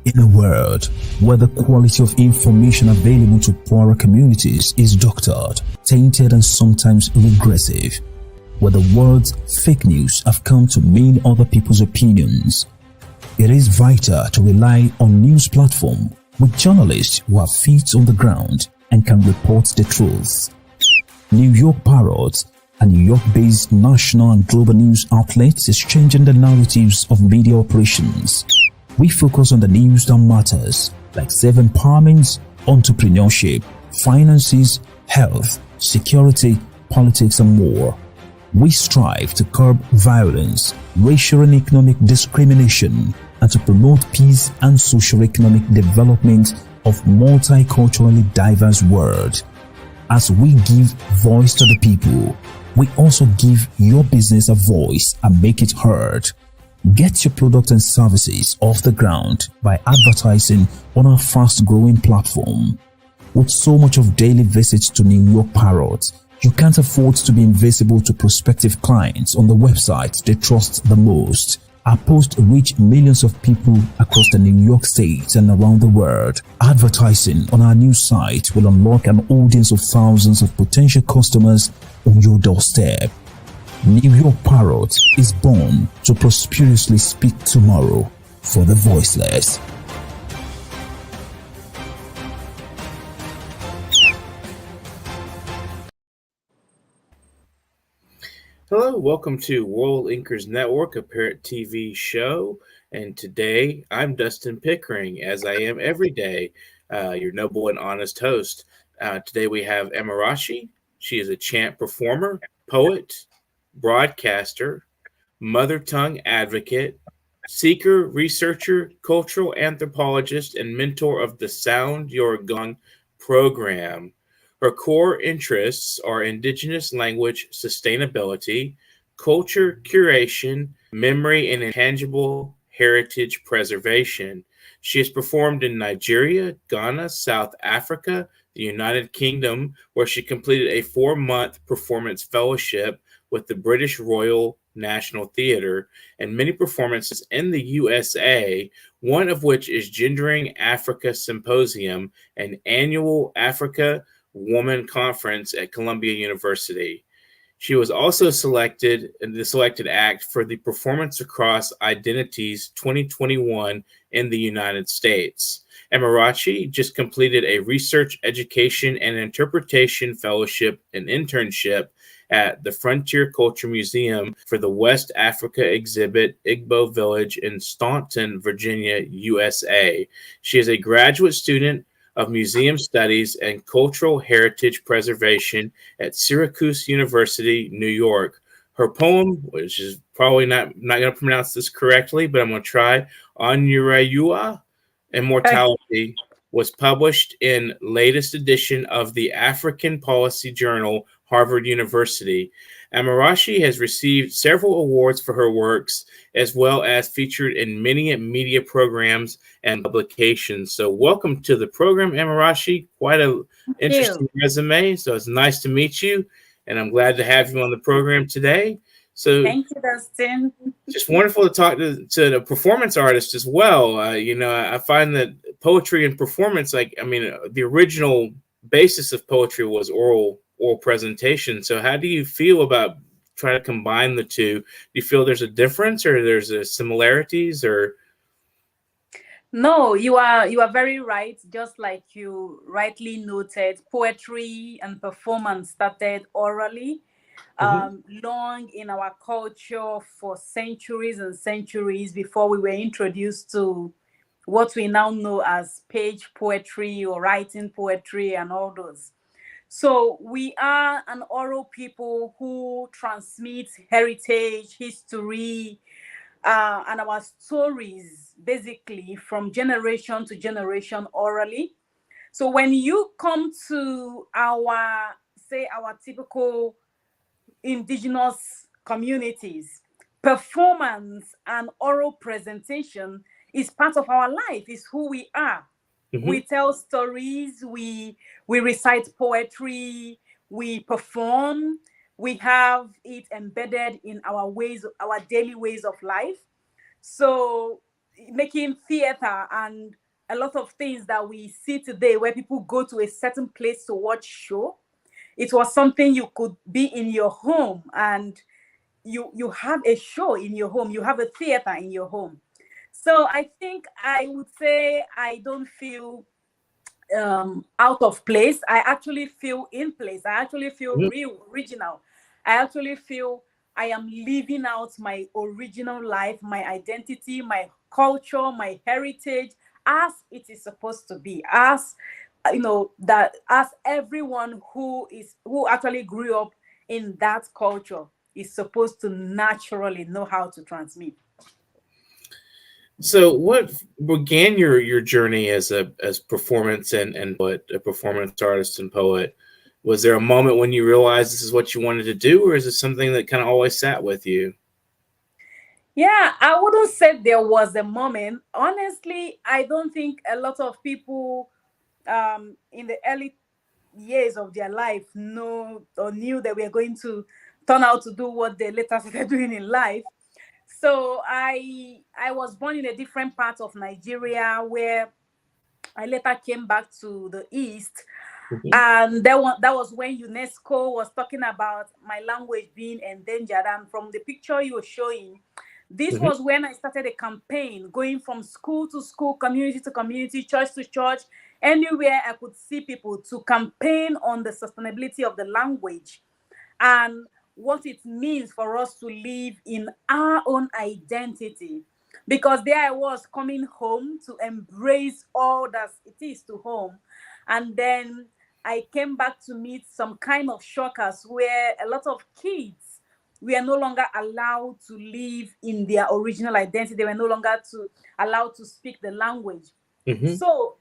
In a world where the quality of information available to poorer communities is doctored, tainted and sometimes regressive, where the words fake news have come to mean other people's opinions, it is vital to rely on news platforms with journalists who have feet on the ground and can report the truth. New York PARROT, a New York-based national and global news outlet, is changing the narratives of media operations. We focus on the news that matters, like self-empowerment, entrepreneurship, finances, health, security, politics, and more. We strive to curb violence, racial and economic discrimination, and to promote peace and socio-economic development of multiculturally diverse world. As we give voice to the people, we also give your business a voice and make it heard. Get your products and services off the ground by advertising on our fast-growing platform. With so much of daily visits to New York PARROT, you can't afford to be invisible to prospective clients on the website they trust the most. Our posts reach millions of people across the New York State and around the world. Advertising on our news site will unlock an audience of thousands of potential customers on your doorstep. New York PARROT is born to prosperously speak tomorrow for the voiceless. Hello, welcome to World Inkers Network, a Parrot TV show. And today I'm Dustin Pickering, as I am every day, your noble and honest host. Today we have Amarachi. She is a chant performer, poet, broadcaster, mother tongue advocate, seeker, researcher, cultural anthropologist, and mentor of the Sound Your Gong program. Her core interests are indigenous language sustainability, culture curation, memory, and intangible heritage preservation. She has performed in Nigeria, Ghana, South Africa, the United Kingdom, where she completed a 4-month performance fellowship with the British Royal National Theatre, and many performances in the USA, one of which is Gendering Africa Symposium, an annual Africa Woman Conference at Columbia University. She was also selected in the selected act for the Performance Across Identities 2021 in the United States. Amarachi just completed a research, education, and interpretation fellowship and internship at the Frontier Culture Museum for the West Africa exhibit, Igbo Village in Staunton, Virginia, USA. She is a graduate student of Museum Studies and Cultural Heritage Preservation at Syracuse University, New York. Her poem, which is probably not going to pronounce this correctly, but I'm going to try, Onurayua, Immortality, was published in latest edition of the African Policy Journal, Harvard University. Amarachi has received several awards for her works, as well as featured in many media programs and publications. So welcome to the program, Amarachi. Quite an interesting resume. So it's nice to meet you, and I'm glad to have you on the program today. So thank you, Dustin. Just wonderful to talk to the performance artist as well. I find that poetry and performance, the original basis of poetry was oral presentation. So how do you feel about trying to combine the two? Do you feel there's a difference, or there's a similarities, or? No, you are very right. Just like you rightly noted, poetry and performance started orally, long in our culture for centuries and centuries before we were introduced to what we now know as page poetry or writing poetry and all those. So we are an oral people who transmit heritage, history, and our stories basically from generation to generation orally. So when you come to our typical indigenous communities, performance and oral presentation is part of our life, is who we are. We tell stories, we recite poetry, we perform, we have it embedded in our daily ways of life. So making theater and a lot of things that we see today where people go to a certain place to watch show. It was something you could be in your home and you have a show in your home, you have a theater in your home. So I think I would say I don't feel out of place. I actually feel in place. I actually feel real, original. I actually feel I am living out my original life, my identity, my culture, my heritage, as it is supposed to be, as that as everyone who actually grew up in that culture is supposed to naturally know how to transmit. So, what began your journey as performance and what a performance artist and poet? Was there a moment when you realized this is what you wanted to do, or is it something that kind of always sat with you? Yeah, I wouldn't say there was a moment. Honestly, I don't think a lot of people in the early years of their life know or knew that we are going to turn out to do what they later started doing in life. So I was born in a different part of Nigeria where I later came back to the East. And that was when UNESCO was talking about my language being endangered. And from the picture you were showing, this was when I started a campaign going from school to school, community to community, church to church, anywhere I could see people to campaign on the sustainability of the language and what it means for us to live in our own identity. Because there I was coming home to embrace all that it is to home. And then I came back to meet some kind of shockers where a lot of kids were no longer allowed to live in their original identity. They were no longer allowed to speak the language. So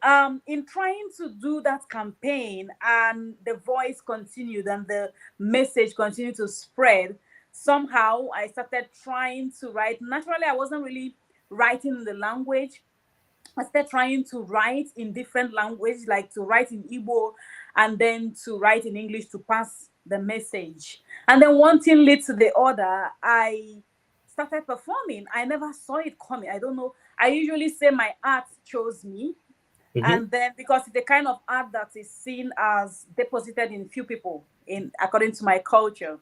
in trying to do that campaign, and the voice continued and the message continued to spread, somehow I started trying to write. Naturally, I wasn't really writing in the language. I started trying to write in different languages, like to write in Igbo and then to write in English to pass the message. And then one thing led to the other. I started performing. I never saw it coming. I don't know. I usually say my art chose me. And then because it's the kind of art that is seen as deposited in few people according to my culture.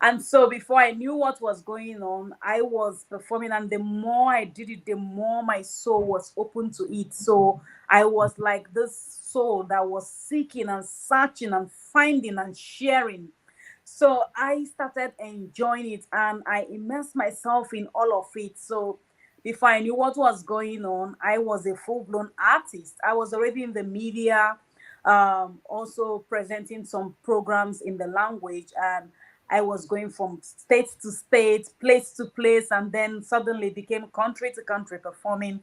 And so before I knew what was going on, I was performing, and the more I did it, the more my soul was open to it. So I was like this soul that was seeking and searching and finding and sharing. So I started enjoying it and I immersed myself in all of it. So before I knew what was going on, I was a full-blown artist. I was already in the media, also presenting some programs in the language, and I was going from state to state, place to place, and then suddenly became country to country performing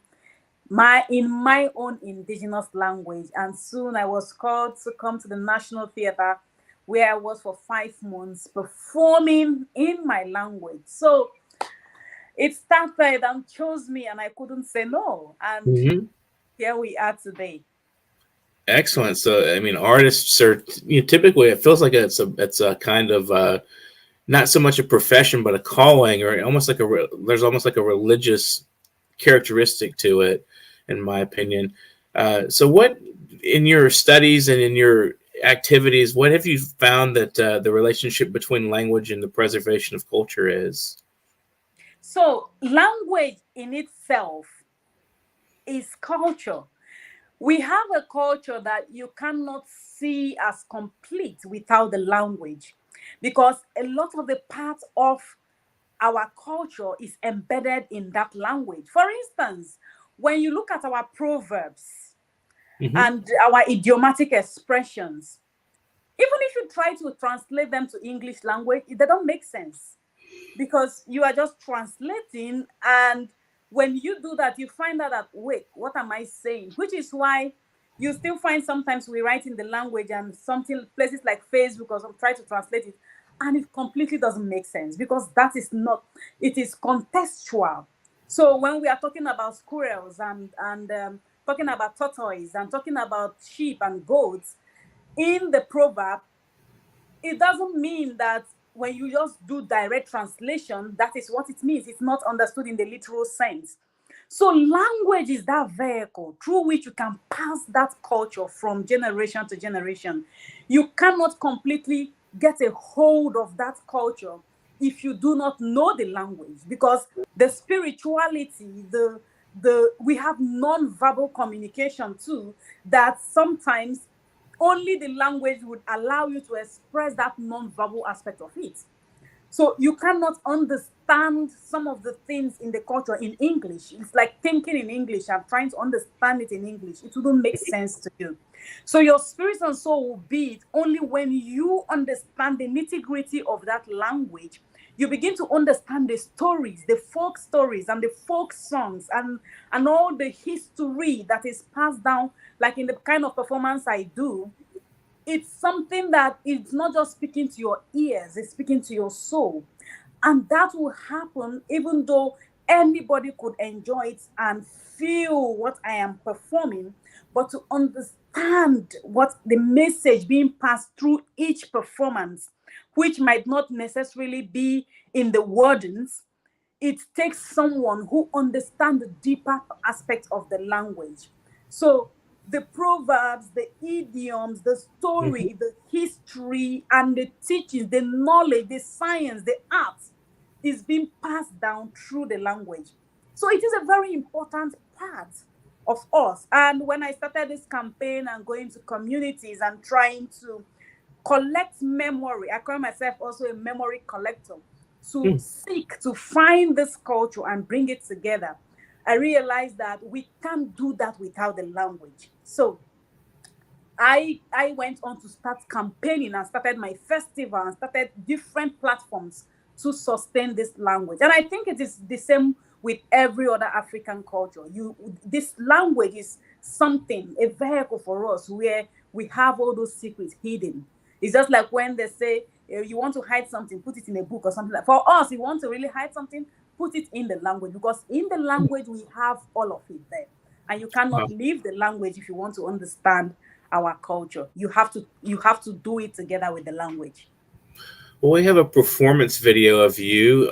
in my own indigenous language. And soon I was called to come to the National Theatre, where I was for 5 months performing in my language. So it started and chose me, and I couldn't say no. And here we are today. Excellent. So, I mean, artists are typically, it feels like it's a kind of not so much a profession, but a calling, or almost like there's almost like a religious characteristic to it, in my opinion. So, what in your studies and in your activities, what have you found that the relationship between language and the preservation of culture is? So, language in itself is culture. We have a culture that you cannot see as complete without the language, because a lot of the parts of our culture is embedded in that language. For instance, when you look at our proverbs and our idiomatic expressions, even if you try to translate them to English language, they don't make sense, because you are just translating. And when you do that, you find out that, wait, what am I saying? Which is why you still find sometimes we write in the language and something, places like Facebook or some, try to translate it, and it completely doesn't make sense, because that is not, it is contextual. So when we are talking about squirrels and talking about tortoise and talking about sheep and goats in the proverb, it doesn't mean that when you just do direct translation, that is what it means. It's not understood in the literal sense. So language is that vehicle through which you can pass that culture from generation to generation. You cannot completely get a hold of that culture if you do not know the language, because the spirituality, the we have non-verbal communication too, that sometimes only the language would allow you to express that non-verbal aspect of it. So you cannot understand some of the things in the culture in English. It's like thinking in English and trying to understand it in English. It wouldn't make sense to you. So your spirit and soul will be it only when you understand the nitty-gritty of that language. You begin to understand the stories, the folk stories and the folk songs and all the history that is passed down, like in the kind of performance I do. It's something that it's not just speaking to your ears, it's speaking to your soul. And that will happen even though anybody could enjoy it and feel what I am performing, but to understand what the message being passed through each performance, which might not necessarily be in the wordings, it takes someone who understands the deeper aspect of the language. So the proverbs, the idioms, the story, the history, and the teachings, the knowledge, the science, the art is being passed down through the language. So it is a very important part of us. And when I started this campaign and going to communities and trying to collect memory, I call myself also a memory collector, to seek to find this culture and bring it together. I realized that we can't do that without the language. So I went on to start campaigning and started my festival and started different platforms to sustain this language. And I think it is the same with every other African culture. This language is something, a vehicle for us where we have all those secrets hidden. It's just like when they say, you want to hide something, put it in a book or something. Like, for us, you want to really hide something, put it in the language, because in the language we have all of it there. And you cannot leave the language if you want to understand our culture. You have to do it together with the language. Well, we have a performance video of you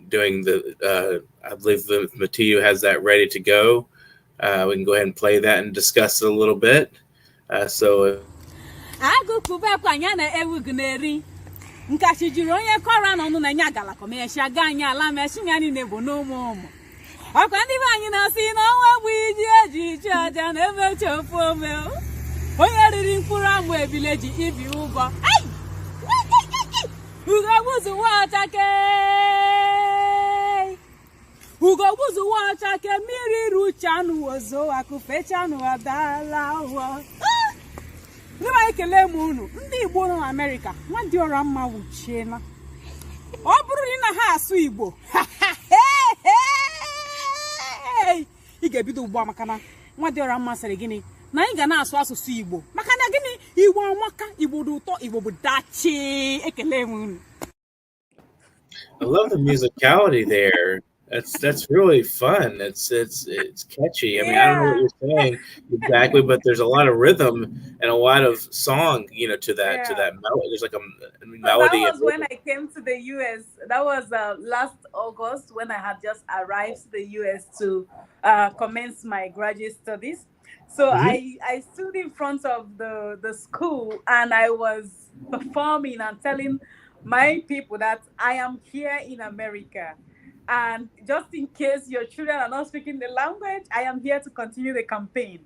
doing the. I believe the MUTIU has that ready to go. We can go ahead and play that and discuss it a little bit. So. Nkachi jiri onye kọra n'ọnụ na nya gala kọmesha ga anyị ala meshi ngani nebo n'ụmụ ụmụ ọkwa ndị be anyị na-asị na ọnwa bụ iji eji ichi aja na ebe chefu ome onye riri mkpụrụ amụ ebile ji ibi ụgwọ ugogbuzuwa ọchake mmiri ruchanụ ozo akụfechanụ adala ụwa. Nima ekele m unu ndị Igbo nọ n'Amerịka nwa dị ọra mma wuchiela ọ bụrụ na ha asụ Igbo ị ga-ebido ugbu a maka na nwa dị ọra mma sịrị gịnị na anyị ga na-asụ asụsụ Igbo maka na gịnị Igbo amaka Igbo dị ụtọ Igbo bụ dachi ekele m unu. I love the musicality there. That's really fun. It's catchy. I mean, I don't know what you're saying exactly, but there's a lot of rhythm and a lot of song, to that melody. There's like a melody. That was when I came to the US. That was last August when I had just arrived to the US to commence my graduate studies. So I stood in front of the school and I was performing and telling my people that I am here in America. And just in case your children are not speaking the language, I am here to continue the campaign.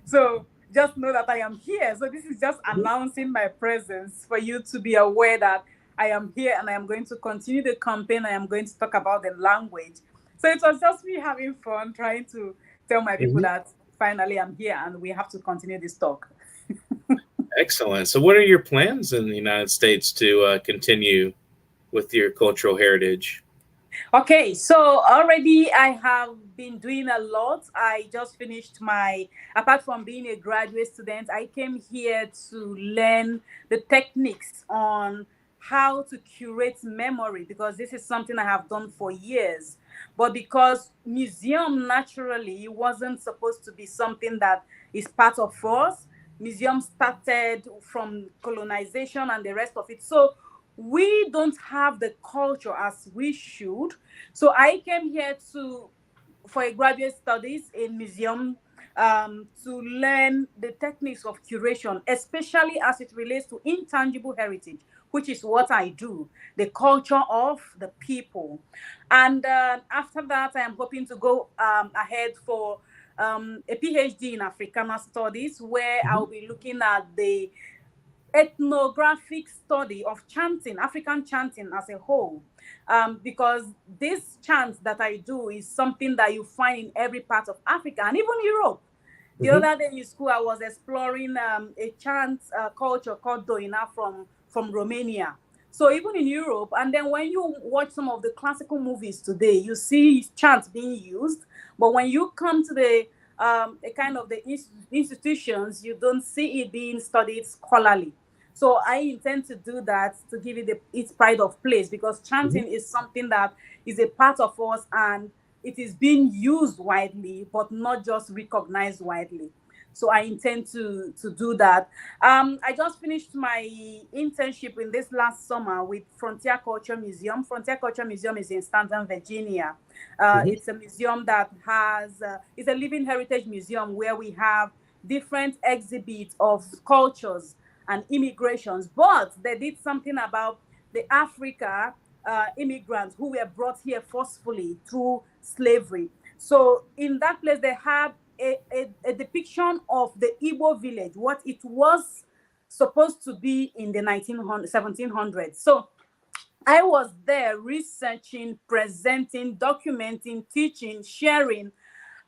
So just know that I am here. So this is just announcing my presence for you to be aware that I am here and I am going to continue the campaign. I am going to talk about the language. So it was just me having fun trying to tell my people that finally I'm here and we have to continue this talk. Excellent. So what are your plans in the United States to continue with your cultural heritage? Okay, so already I have been doing a lot. I just finished apart from being a graduate student, I came here to learn the techniques on how to curate memory, because this is something I have done for years. But because museum naturally wasn't supposed to be something that is part of us, museum started from colonization and the rest of it. So we don't have the culture as we should. So I came here to for a graduate studies in museum to learn the techniques of curation, especially as it relates to intangible heritage, which is what I do, the culture of the people. And after that, I am hoping to go ahead for a PhD in Africana Studies, where I'll be looking at the ethnographic study of chanting, African chanting as a whole, because this chant that I do is something that you find in every part of Africa and even Europe. The other day in school, I was exploring a chant culture called Doina from Romania. So even in Europe, and then when you watch some of the classical movies today, you see chants being used. But when you come to the kind of the institutions, you don't see it being studied scholarly. So I intend to do that to give it its pride of place, because chanting is something that is a part of us and it is being used widely, but not just recognized widely. So I intend to do that. I just finished my internship in this last summer with Frontier Culture Museum. Frontier Culture Museum is in Stanton, Virginia. It's a museum that has, it's a living heritage museum where we have different exhibits of cultures and immigrations, but they did something about the Africa immigrants who were brought here forcefully through slavery. So in that place, they have a depiction of the Igbo village, what it was supposed to be in the 1700s. So I was there researching, presenting, documenting, teaching, sharing,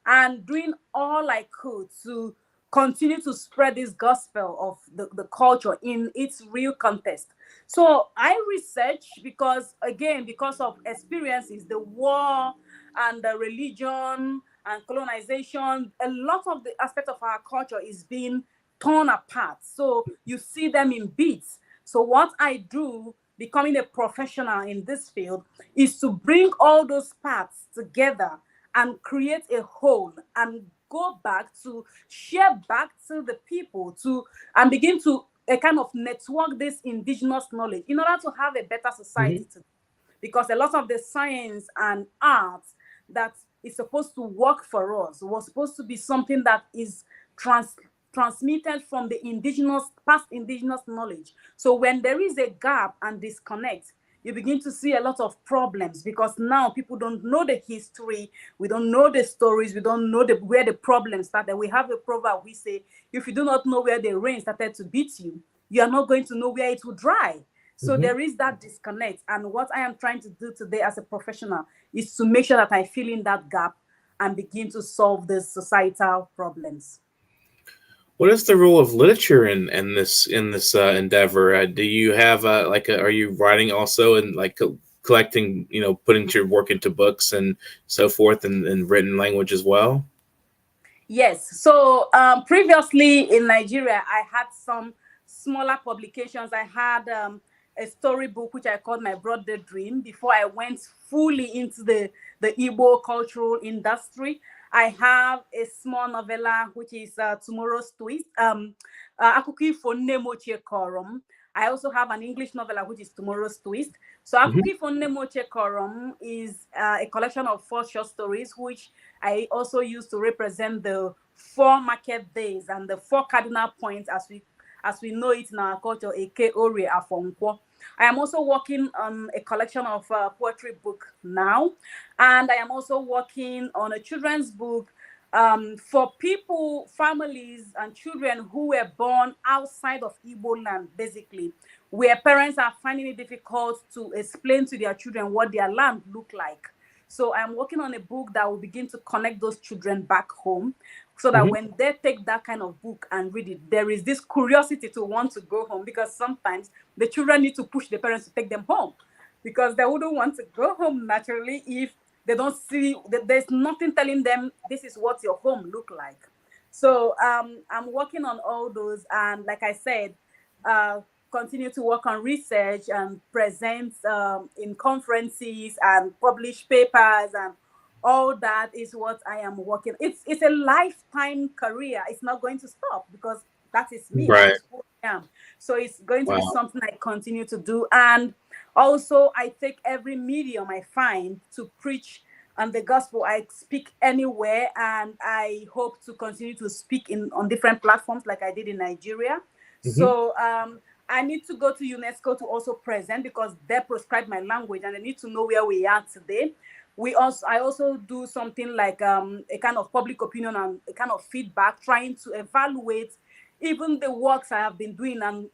and doing all I could to continue to spread this gospel of the culture in its real context. So I research because, again, because of experiences, the war and the religion and colonization, a lot of the aspect of our culture is being torn apart. So you see them in bits. So what I do, becoming a professional in this field, is to bring all those parts together and create a whole and go back to share back to the people and begin to a kind of network this indigenous knowledge in order to have a better society today. Because a lot of the science and art that is supposed to work for us was supposed to be something that is transmitted from the past indigenous knowledge. So when there is a gap and disconnect, you begin to see a lot of problems, because now people don't know the history, we don't know the stories, we don't know where the problem started. We have a proverb, we say, if you do not know where the rain started to beat you, you are not going to know where it will dry. So there is that disconnect. And what I am trying to do today as a professional is to make sure that I fill in that gap and begin to solve the societal problems. What is the role of literature in this endeavor? Do you have are you writing also and collecting, putting your work into books and so forth in written language as well? Yes. So previously in Nigeria, I had some smaller publications. I had a storybook which I called My Brother Dream before I went fully into the Igbo cultural industry. I have a small novella which is Tomorrow's Twist. Akụkọ ifo nne m ochie kọrọ m. I also have an English novella which is Tomorrow's Twist. So Akụkọ ifo nne m ochie kọrọ m is a collection of 4 short stories which I also use to represent the 4 market days and the 4 cardinal points as we know it in our culture, Eke Ori Afonkwo. I am also working on a collection of poetry book now, and I am also working on a children's book for people, families, and children who were born outside of Igbo land, basically, where parents are finding it difficult to explain to their children what their land look like. So I'm working on a book that will begin to connect those children back home, so that when they take that kind of book and read it, there is this curiosity to want to go home, because sometimes the children need to push the parents to take them home, because they wouldn't want to go home naturally if they don't see, there's nothing telling them this is what your home look like. So I'm working on all those, and like I said, continue to work on research and present in conferences and publish papers, and all that is what I am working. It's a lifetime career. It's not going to stop, because that is me. Right. That is who I am. So it's going to be something I continue to do. And also I take every medium I find to preach and the gospel. I speak anywhere, and I hope to continue to speak on different platforms like I did in Nigeria. So I need to go to UNESCO to also present, because they prescribe my language and I need to know where we are today. I also do something like a kind of public opinion and a kind of feedback, trying to evaluate even the works I have been doing and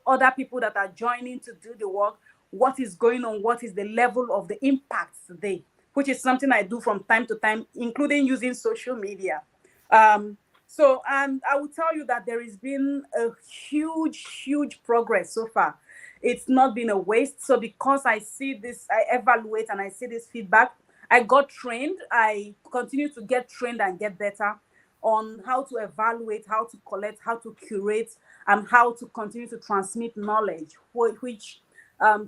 other people that are joining to do the work. What is going on? What is the level of the impact today? Which is something I do from time to time, including using social media. And I will tell you that there has been a huge progress so far. It's not been a waste. So because I see this, I evaluate and I see this feedback, I got trained. I continue to get trained and get better on how to evaluate, how to collect, how to curate, and how to continue to transmit knowledge, which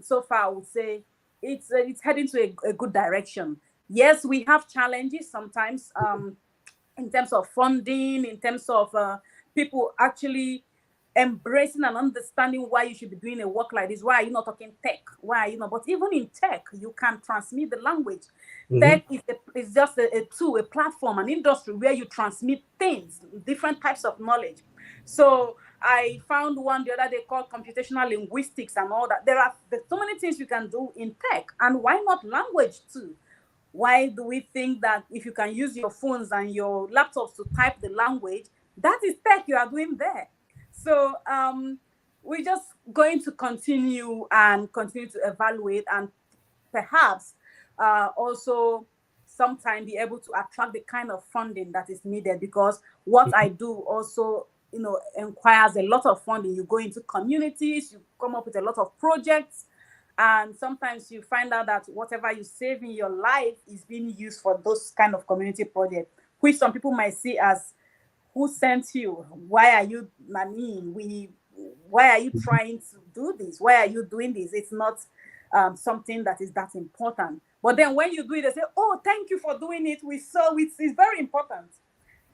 so far I would say it's heading to a good direction. Yes, we have challenges sometimes in terms of funding, in terms of people actually embracing and understanding why you should be doing a work like this. Why are you not talking tech? Why are you not? But even in tech, you can transmit the language. Tech is just a tool, a platform, an industry where you transmit things, different types of knowledge. So I found one the other day called computational linguistics and all that. There's so many things you can do in tech, and why not language too? Why do we think that if you can use your phones and your laptops to type the language, that is tech you are doing there? So we're just going to continue to evaluate, and perhaps also sometime be able to attract the kind of funding that is needed, because what I do also, requires a lot of funding. You go into communities, you come up with a lot of projects, and sometimes you find out that whatever you save in your life is being used for those kind of community projects, which some people might see as, who sent you? Why are you, why are you trying to do this? Why are you doing this? It's not something that is that important. But then when you do it, they say, oh, thank you for doing it. We saw it's very important.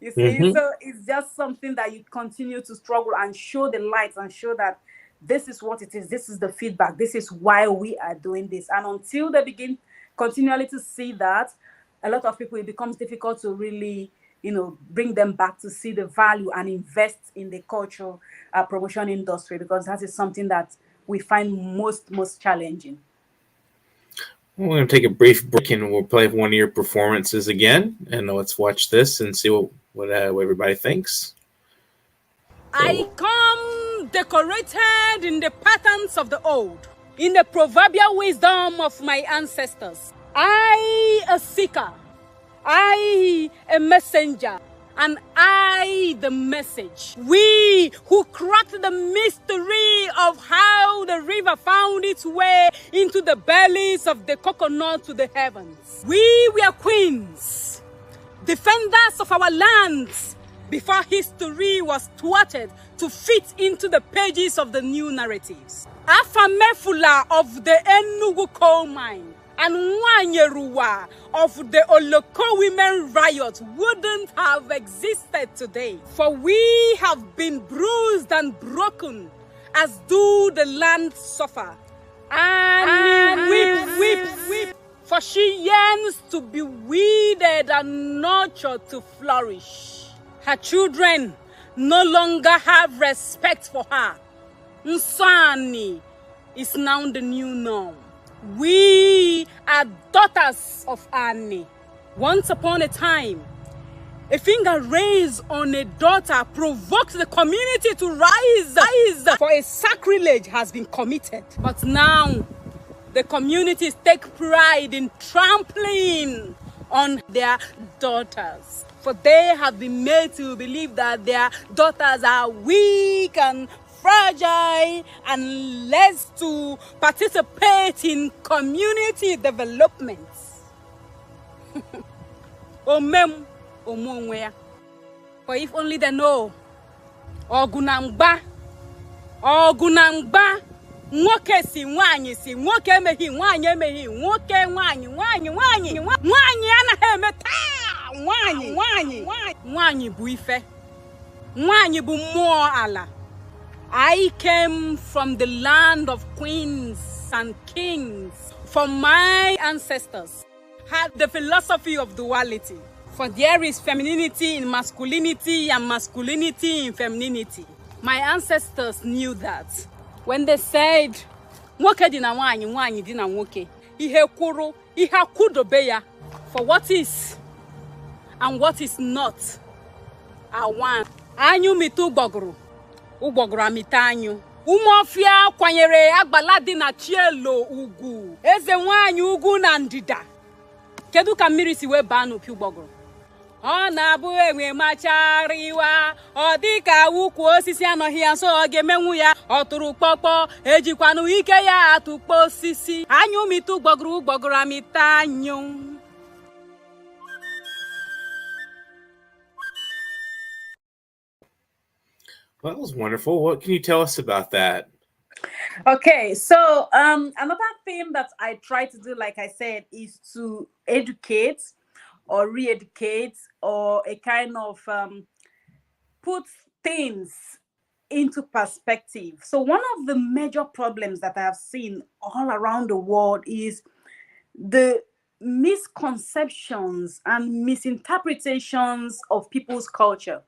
You see, so it's just something that you continue to struggle and show the light and show that this is what it is. This is the feedback. This is why we are doing this. And until they begin continually to see that, a lot of people, it becomes difficult to really, bring them back to see the value and invest in the cultural promotion industry, because that is something that we find most challenging. We're going to take a brief break and we'll play one of your performances again. And let's watch this and see what everybody thinks. I come decorated in the patterns of the old, in the proverbial wisdom of my ancestors. I, a seeker, I, a messenger, and I, the message. We who cracked the mystery of how the river found its way into the bellies of the coconut to the heavens. We were queens, defenders of our lands, before history was thwarted to fit into the pages of the new narratives. Afamefula of the Enugu coal mine and Wanyeruwa of the Oloko women riot wouldn't have existed today, for we have been bruised and broken, as do the land suffer. And weep, for she yearns to be weeded and nurtured to flourish. Her children no longer have respect for her. Nsani is now the new norm. We are daughters of Annie. Once upon a time, a finger raised on a daughter provoked the community to rise, for a sacrilege has been committed. But now, the communities take pride in trampling on their daughters, for they have been made to believe that their daughters are weak and fragile and less to participate in community development. For if only they know, Ogunangba, nwoke si nwoke emeghị nwaanyị emeghị nwoke nwaanyị anaghị eme taa nwaanyị bụ ife, nwaanyị bụ mmụọ ala. I came from the land of queens and kings, from my ancestors. had the philosophy of duality. For there is femininity in masculinity and masculinity in femininity. My ancestors knew that. When they said, nwoke di na nwaanyi, nwaanyi di na nwoke, ihe kwuru, ihe akwudobe ya, for what is and what is not are one. Anyu mitu gboguru, ugboguru amita anyu. Umofia kwanyere agbala di na chielo ugwu. Eze nwaanyi ugwu na ndida. Kedu ka mmiri si wee baa n'opi ugboguru? Ọ na-abụ enwe machariwa, ọ dị ka ukwu osisi anọghị ya nso ọ ga-emenwu ya, ọ tụrụ kpọkpọ, ejikwanụ ike ya atụkpọ osisi. Anyụ mitu gboguru, gboguru amita anyụ. Well, that was wonderful. What can you tell us about that? Okay, so another thing that I try to do, like I said, is to educate or re-educate, or a kind of put things into perspective. So one of the major problems that I've seen all around the world is the misconceptions and misinterpretations of people's culture.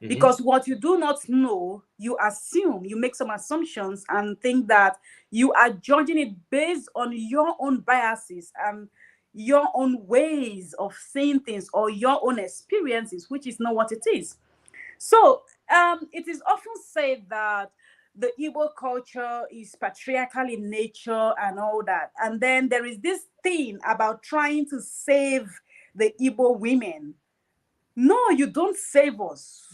Because what you do not know, you assume, you make some assumptions and think that you are judging it based on your own biases and your own ways of seeing things or your own experiences, which is not what it is. So it is often said that the Igbo culture is patriarchal in nature and all that. And then there is this thing about trying to save the Igbo women. No, you don't save us.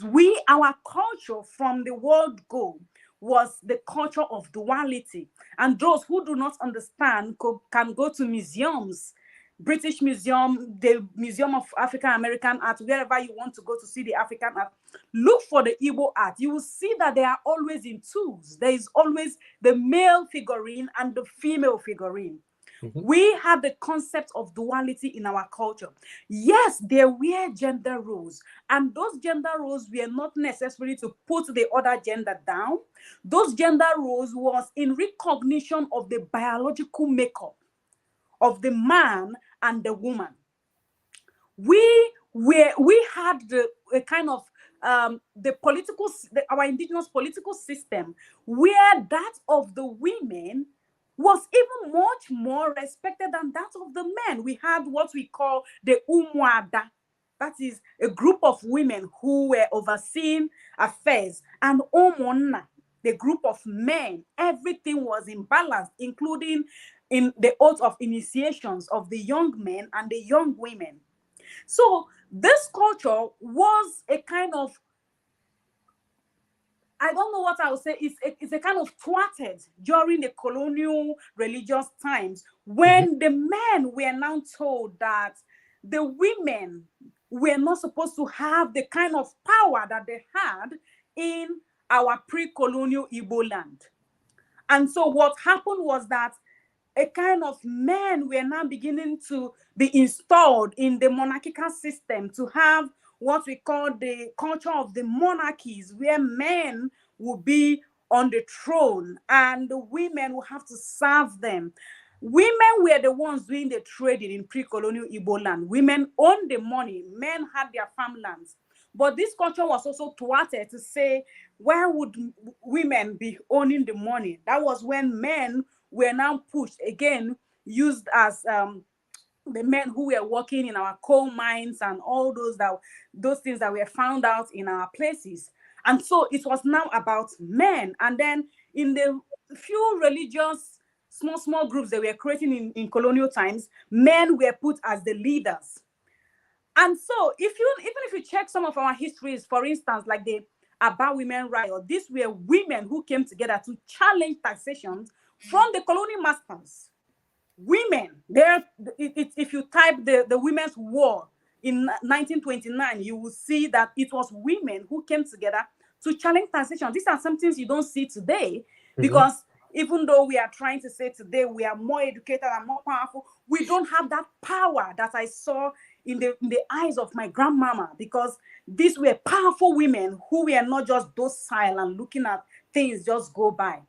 Our culture from the word go was the culture of duality. And those who do not understand can go to museums, British Museum, the Museum of African American Art, wherever you want to go to see the African art. Look for the Igbo art. You will see that they are always in twos. There is always the male figurine and the female figurine. We have the concept of duality in our culture. Yes, there were gender roles, and those gender roles were not necessarily to put the other gender down. Those gender roles was in recognition of the biological makeup of the man and the woman. We had a kind of our indigenous political system where that of the women was even much more respected than that of the men. We had what we call the Umuada. That is a group of women who were overseeing affairs. And Omonna, the group of men. Everything was in balance, including in the oath of initiations of the young men and the young women. So this culture was a kind of, I don't know what I would say, it's a kind of thwarted during the colonial religious times when the men were now told that the women were not supposed to have the kind of power that they had in our pre-colonial Igbo land. And so what happened was that a kind of men were now beginning to be installed in the monarchical system to have what we call the culture of the monarchies, where men will be on the throne and the women will have to serve them. Women were the ones doing the trading in pre-colonial Igbo land. Women owned the money, men had their farmlands. But this culture was also thwarted to say, where would women be owning the money? That was when men were now pushed, again, used as the men who were working in our coal mines and all those things that were found out in our places. And so it was now about men. And then in the few religious small groups that were creating in colonial times, men were put as the leaders. And so even if you check some of our histories, for instance, like the Aba Women Riot, these were women who came together to challenge taxation from the colonial masters. Women, if you type the Women's War in 1929, you will see that it was women who came together to challenge taxation. These are some things you don't see today, because even though we are trying to say today we are more educated and more powerful, we don't have that power that I saw in the eyes of my grandmama, because these were powerful women who were not just docile and looking at things just go by.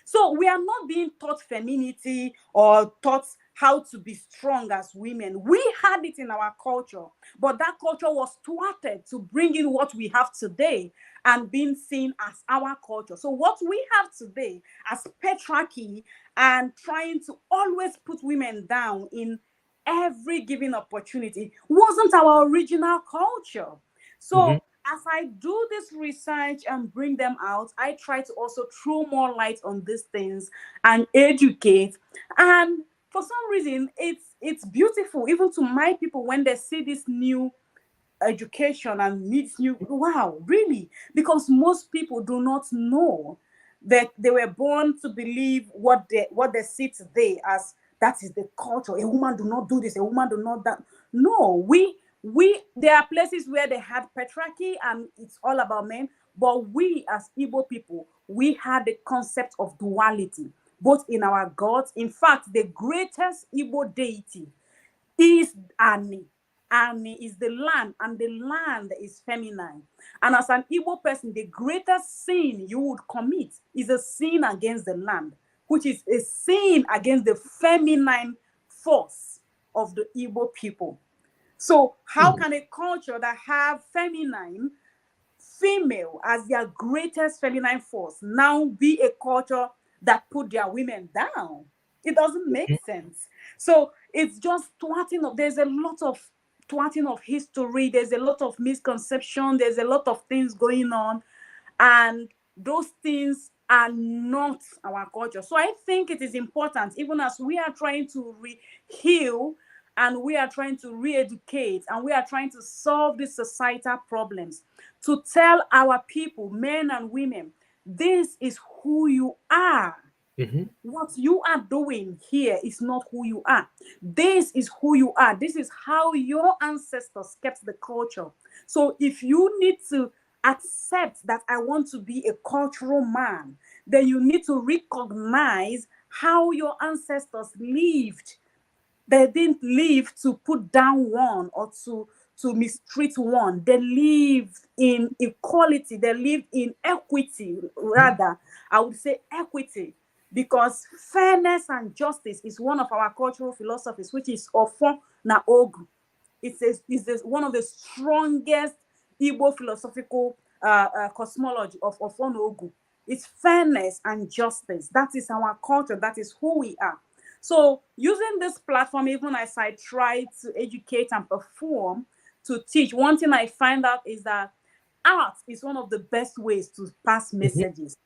So we are not being taught femininity or taught how to be strong as women. We had it in our culture, but that culture was thwarted to bring in what we have today and being seen as our culture. So what we have today as patriarchy and trying to always put women down in every given opportunity wasn't our original culture. So as I do this research and bring them out, I try to also throw more light on these things and educate. And for some reason, it's beautiful, even to my people, when they see this new education and needs new. Wow, really? Because most people do not know that they were born to believe what they see today as that is the culture. A woman do not do this, a woman do not that. No, we there are places where they had patriarchy and it's all about men, but we as Igbo people, we had the concept of duality both in our gods. In fact, the greatest Igbo deity is Ani. Ani is the land, and the land is feminine. And as an Igbo person, the greatest sin you would commit is a sin against the land, which is a sin against the feminine force of the Igbo people. So how can a culture that have female as their greatest feminine force now be a culture that put their women down? It doesn't make sense. So it's just thwarting of, there's a lot of thwarting of history, there's a lot of misconception, there's a lot of things going on, and those things are not our culture. So I think it is important, even as we are trying to heal and we are trying to re-educate and we are trying to solve these societal problems, to tell our people, men and women, this is who you are. What you are doing here is not who you are. This is who you are. This is how your ancestors kept the culture. So if you need to accept that I want to be a cultural man, then you need to recognize how your ancestors lived. They didn't live to put down one or to mistreat one. They lived in equality. They lived in equity, rather. I would say equity, because fairness and justice is one of our cultural philosophies, which is Ofo na Ogu. It's one of the strongest Igbo philosophical cosmology of Ofo na Ogu. It's fairness and justice. That is our culture. That is who we are. So using this platform, even as I try to educate and perform, to teach, one thing I find out is that art is one of the best ways to pass messages.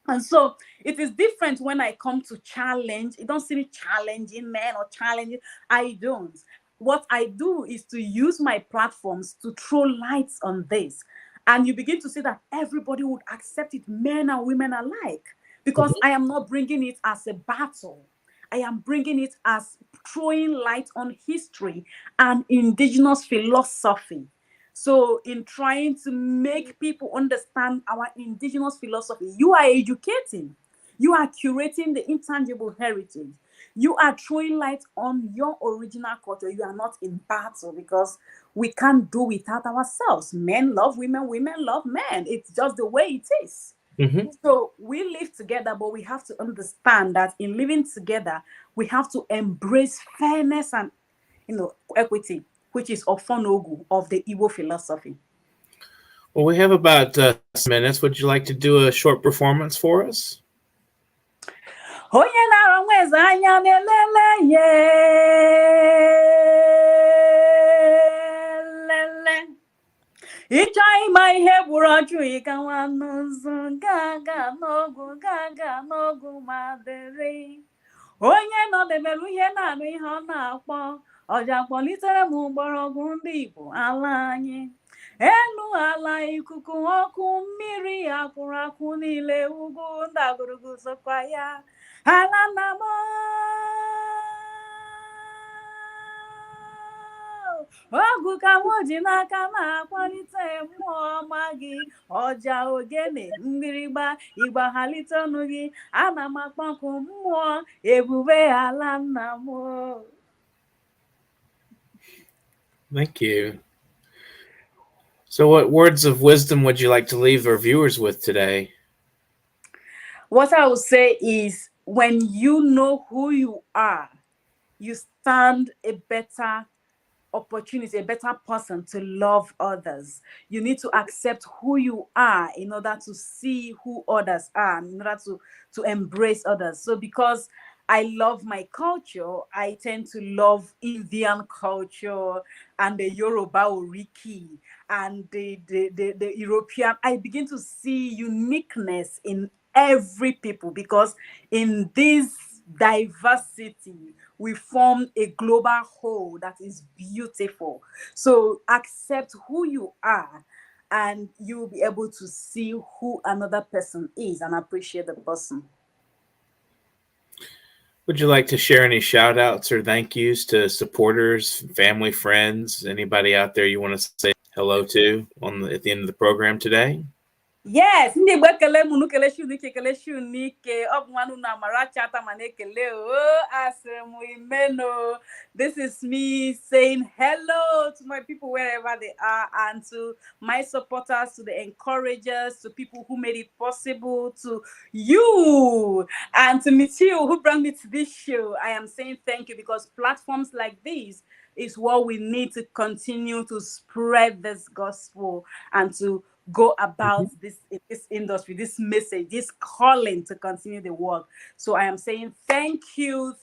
And so it is different when I come to challenge. It don't see me challenging men or challenging. I don't. What I do is to use my platforms to throw lights on this. And you begin to see that everybody would accept it, men and women alike, because I am not bringing it as a battle. I am bringing it as throwing light on history and indigenous philosophy. So in trying to make people understand our indigenous philosophy, you are educating, you are curating the intangible heritage, you are throwing light on your original culture. You are not in battle, because we can't do without ourselves. Men love women, women love men. It's just the way it is. So we live together, but we have to understand that in living together, we have to embrace fairness and equity, which is Ofonogu of the Igbo philosophy. Well, we have about 6 minutes. Would you like to do a short performance for us? Ịchọ ịma ihe gburu ọjụ ịgawa n'ụzọ gaga n'ogu ma dịrị onye nọdebere ihe na-anụ ihe ọ na-akpọ ọja kpọlitere m mgbọrọgwụ ndị Igbo ala anyị elu ala ikuku ọkụ mmiri akwụrụ akwụ niile ugwu ndagwurugwu sokwa ya ala nna m ọgụ ka m ji n'aka na-akwalite mmụọ ọma gị ọja ogene mgbịrịgba ịgbaghalite ọnụ gị ana m akpọkụ mmụọ ebube ala nna m. Thank you. So what words of wisdom would you like to leave our viewers with today? What I would say is, when you know who you are, you stand a better opportunity, a better person to love others. You need to accept who you are in order to see who others are, in order to embrace others. So because I love my culture, I tend to love Indian culture and the Yoruba Oriki and the European. I begin to see uniqueness in every people, because in this diversity we form a global whole that is beautiful. So accept who you are, and you'll be able to see who another person is and appreciate the person. Would you like to share any shout outs or thank yous to supporters, family, friends, anybody out there you want to say hello to at the end of the program today? Yes, ndị Igbo ekele mụ n'ukelechi unike ekelechi unike ọ bụ nwanne unu Amarachi Attamah na-ekele asịrị m imeno. This is me saying hello to my people wherever they are, and to my supporters, to the encouragers, to people who made it possible, to you and to MUTIU who brought me to this show. I am saying thank you, because platforms like these is what we need to continue to spread this gospel and to go about this industry, this message, this calling to continue the work. So I am saying thank you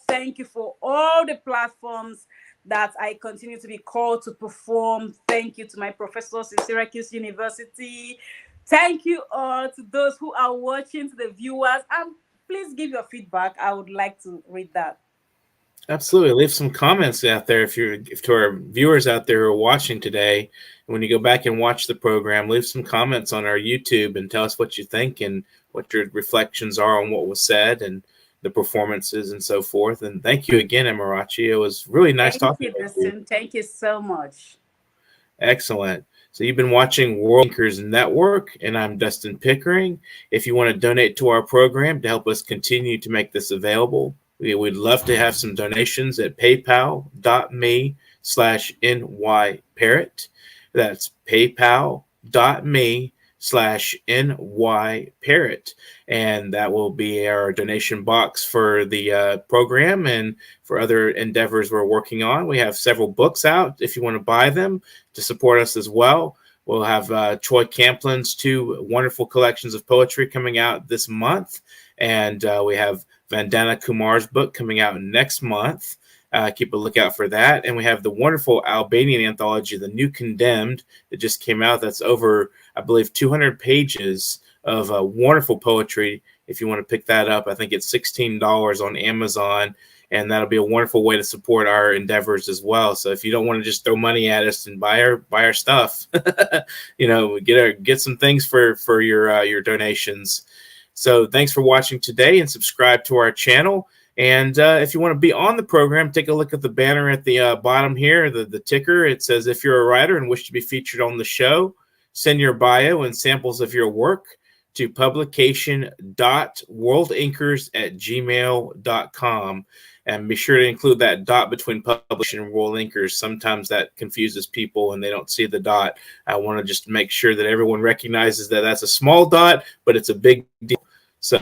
for all the platforms that I continue to be called to perform. Thank you to my professors in Syracuse University. Thank you all to those who are watching, to the viewers, and please give your feedback. I would like to read that. Absolutely. Leave some comments out there if to our viewers out there who are watching today. When you go back and watch the program, leave some comments on our YouTube and tell us what you think and what your reflections are on what was said and the performances and so forth. And thank you again, Amarachi. It was really nice talking to you. Thank you so much. Excellent. So you've been watching World Inkers Network, and I'm Dustin Pickering. If you want to donate to our program to help us continue to make this available, we'd love to have some donations at paypal.me/nyparrot. That's paypal.me/nyparrot. And that will be our donation box for the program and for other endeavors we're working on. We have several books out if you want to buy them to support us as well. We'll have Troy Camplin's 2 wonderful collections of poetry coming out this month. And we have Vandana Kumar's book coming out next month. Keep a lookout for that. And we have the wonderful Albanian anthology, The New Condemned, that just came out. That's over, I believe, 200 pages of wonderful poetry. If you want to pick that up, I think it's $16 on Amazon. And that'll be a wonderful way to support our endeavors as well. So if you don't want to just throw money at us and buy our stuff, get some things for your donations. So thanks for watching today, and subscribe to our channel. And if you want to be on the program, take a look at the banner at the bottom here, the ticker. It says, if you're a writer and wish to be featured on the show, send your bio and samples of your work to publication.worldinkers@gmail.com. And be sure to include that dot between publication and World Inkers. Sometimes that confuses people and they don't see the dot. I want to just make sure that everyone recognizes that that's a small dot, but it's a big deal. So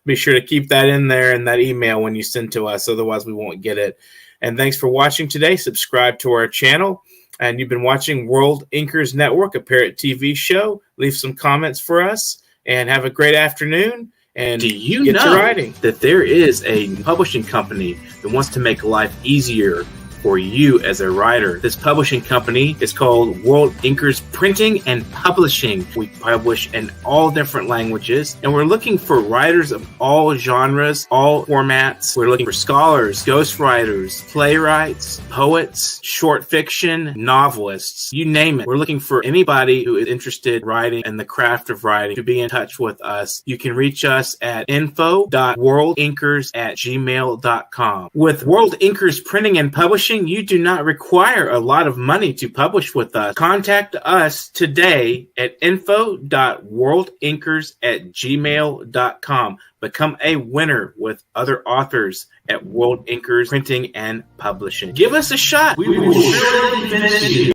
be sure to keep that in there in that email when you send to us. Otherwise, we won't get it. And thanks for watching today. Subscribe to our channel. And you've been watching World Inkers Network, a Parrot TV show. Leave some comments for us and have a great afternoon. And do you know that there is a publishing company that wants to make life easier for you as a writer? This publishing company is called World Inkers Printing and Publishing. We publish in all different languages, and we're looking for writers of all genres, all formats. We're looking for scholars, ghostwriters, playwrights, poets, short fiction, novelists, you name it. We're looking for anybody who is interested in writing and the craft of writing to be in touch with us. You can reach us at info.worldinkers@gmail.com. With World Inkers Printing and Publishing, you do not require a lot of money to publish with us. Contact us today at info.worldinkers@gmail.com. Become a winner with other authors at World Inkers Printing and Publishing. Give us a shot. We will surely finish you.